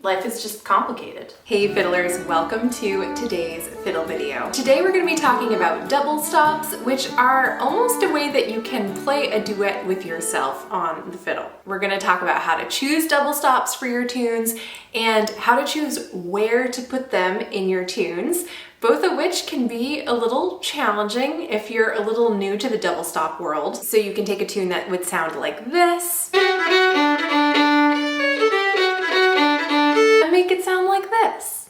Life is just complicated. Hey fiddlers, welcome to today's fiddle video. Today we're going to be talking about double stops, which are almost a way that you can play a duet with yourself on the fiddle. We're going to talk about how to choose double stops for your tunes and how to choose where to put them in your tunes, both of which can be a little challenging if you're a little new to the double stop world. So you can take a tune that would sound like this, make it sound like this.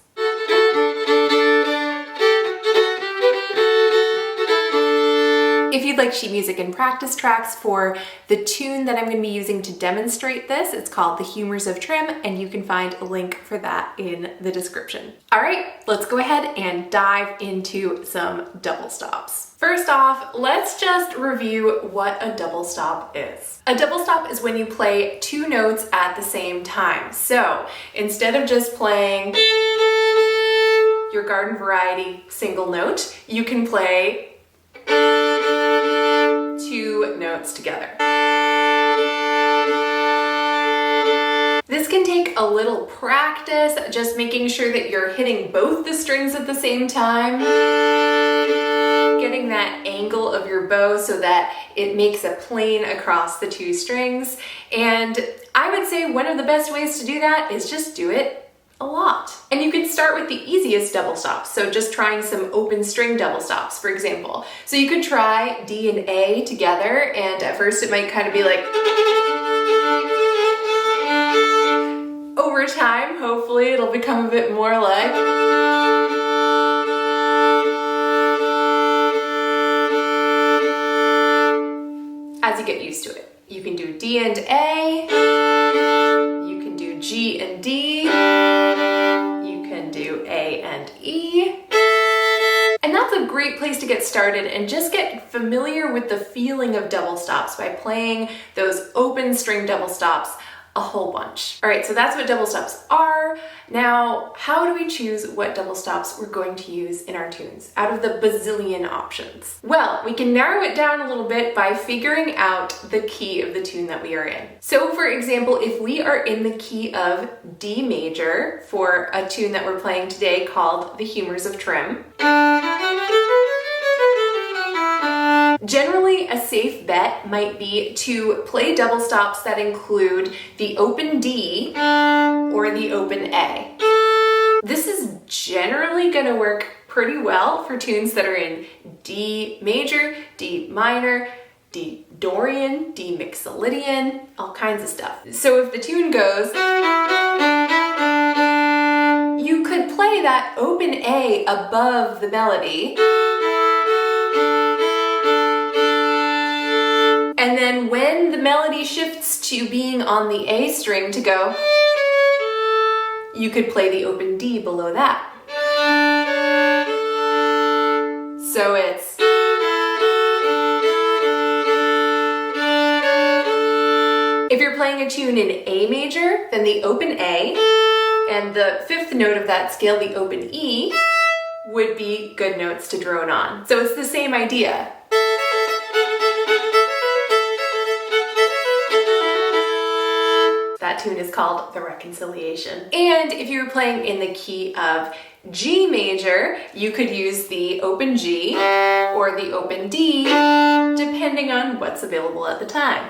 If you'd like sheet music and practice tracks for the tune that I'm going to be using to demonstrate this, it's called The Humors of Trim, and you can find a link for that in the description. All right, let's go ahead and dive into some double stops. First off, let's just review what a double stop is. A double stop is when you play two notes at the same time. So instead of just playing your garden variety single note, you can play two notes together. This can take a little practice, just making sure that you're hitting both the strings at the same time, getting that angle of your bow so that it makes a plane across the two strings. And I would say one of the best ways to do that is just do it a lot. And you can start with the easiest double stops, so just trying some open string double stops, for example. So you could try D and A together, and at first it might kind of be like, over time, hopefully it'll become a bit more like, as you get used to it. You can do D and A, you can do G and D, you can do A and E. And that's a great place to get started and just get familiar with the feeling of double stops by playing those open string double stops a whole bunch. All right, so that's what double stops are. Now, how do we choose what double stops we're going to use in our tunes out of the bazillion options? Well, we can narrow it down a little bit by figuring out the key of the tune that we are in. So for example, if we are in the key of D major for a tune that we're playing today called The Humors of Trim, generally, a safe bet might be to play double stops that include the open D or the open A. This is generally going to work pretty well for tunes that are in D major, D minor, D Dorian, D Mixolydian, all kinds of stuff. So if the tune goes, you could play that open A above the melody, and then when the melody shifts to being on the A string to go, you could play the open D below that. So it's, if you're playing a tune in A major, then the open A and the fifth note of that scale, the open E, would be good notes to drone on. So it's the same idea. That tune is called The Reconciliation. And if you were playing in the key of G major, you could use the open G or the open D, depending on what's available at the time.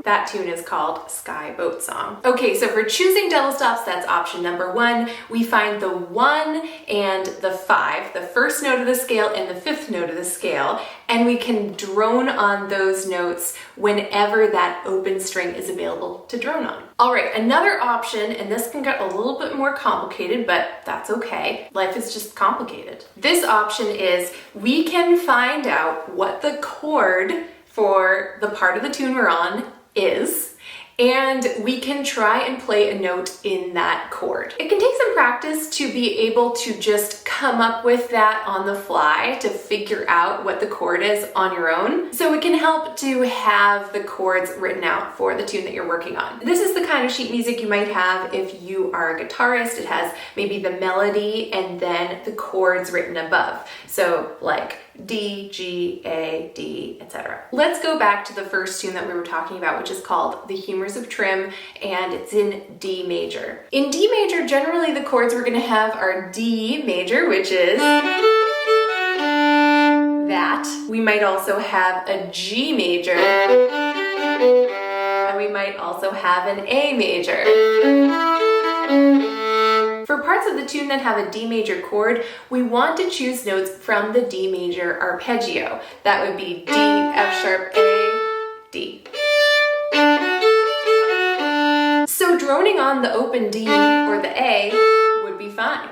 That tune is called Sky Boat Song. Okay, so for choosing double stops, that's option number one. We find the 1 and the 5, the first note of the scale and the fifth note of the scale, and we can drone on those notes whenever that open string is available to drone on. All right, another option, and this can get a little bit more complicated, but that's okay. Life is just complicated. This option is we can find out what the chord for the part of the tune we're on is, and we can try and play a note in that chord. It can take some practice to be able to just come up with that on the fly to figure out what the chord is on your own. So it can help to have the chords written out for the tune that you're working on. This is the kind of sheet music you might have if you are a guitarist. It has maybe the melody and then the chords written above. So like D, G, A, D, etc. Let's go back to the first tune that we were talking about, which is called The Humors of Trim, and it's in D major. In D major, generally the chords we're going to have are D major, which is that. We might also have a G major, and we might also have an A major. For parts of the tune that have a D major chord, we want to choose notes from the D major arpeggio. That would be D, F sharp, A, D. So droning on the open D or the A would be fine.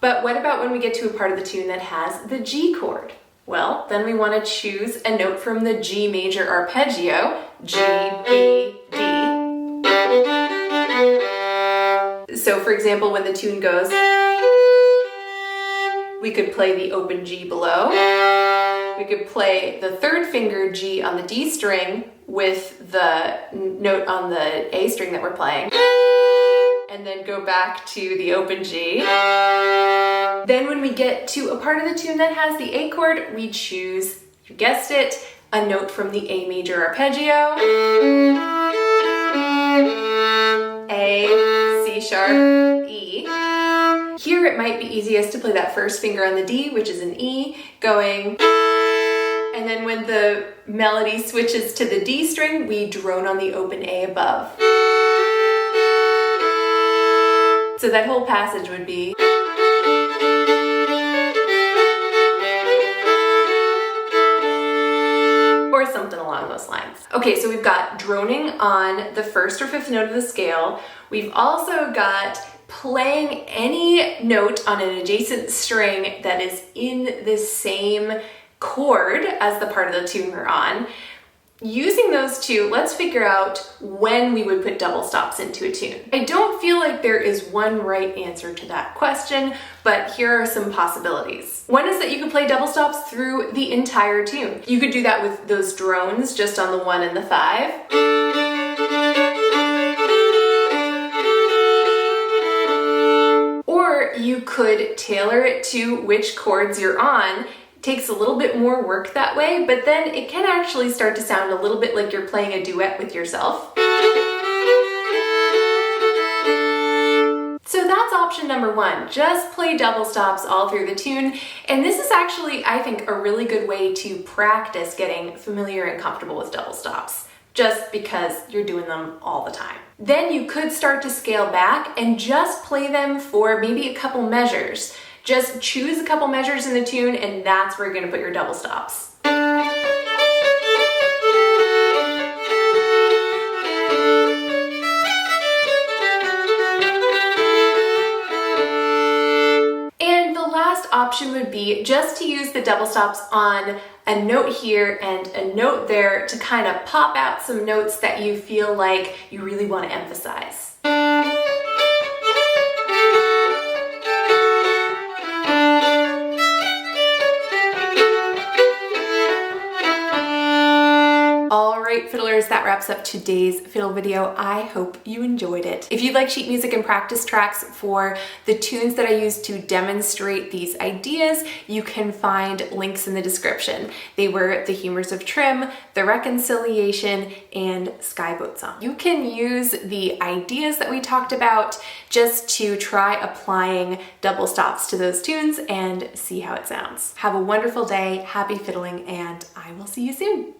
But what about when we get to a part of the tune that has the G chord? Well, then we want to choose a note from the G major arpeggio, G, B, D. So for example, when the tune goes, we could play the open G below. We could play the third finger G on the D string with the note on the A string that we're playing, and then go back to the open G. Then when we get to a part of the tune that has the A chord, we choose, you guessed it, a note from the A major arpeggio. A, C sharp, E. Here it might be easiest to play that first finger on the D, which is an E, going, and then when the melody switches to the D string, we drone on the open A above. So that whole passage would be, or something along those lines. Okay, so we've got droning on the first or fifth note of the scale. We've also got playing any note on an adjacent string that is in the same chord as the part of the tune we're on. Using those two, let's figure out when we would put double stops into a tune. I don't feel like there is one right answer to that question, but here are some possibilities. One is that you could play double stops through the entire tune. You could do that with those drones just on the 1 and the 5. Or you could tailor it to which chords you're on. Takes a little bit more work that way, but then it can actually start to sound a little bit like you're playing a duet with yourself. So that's option number 1, just play double stops all through the tune. And this is actually, I think, a really good way to practice getting familiar and comfortable with double stops, just because you're doing them all the time. Then you could start to scale back and just play them for maybe a couple measures. Just choose a couple measures in the tune, and that's where you're going to put your double stops. And the last option would be just to use the double stops on a note here and a note there to kind of pop out some notes that you feel like you really want to emphasize. Alright fiddlers, that wraps up today's fiddle video. I hope you enjoyed it. If you'd like sheet music and practice tracks for the tunes that I use to demonstrate these ideas, you can find links in the description. They were The Humors of Trim, The Reconciliation, and Skyboat Song. You can use the ideas that we talked about just to try applying double stops to those tunes and see how it sounds. Have a wonderful day, happy fiddling, and I will see you soon.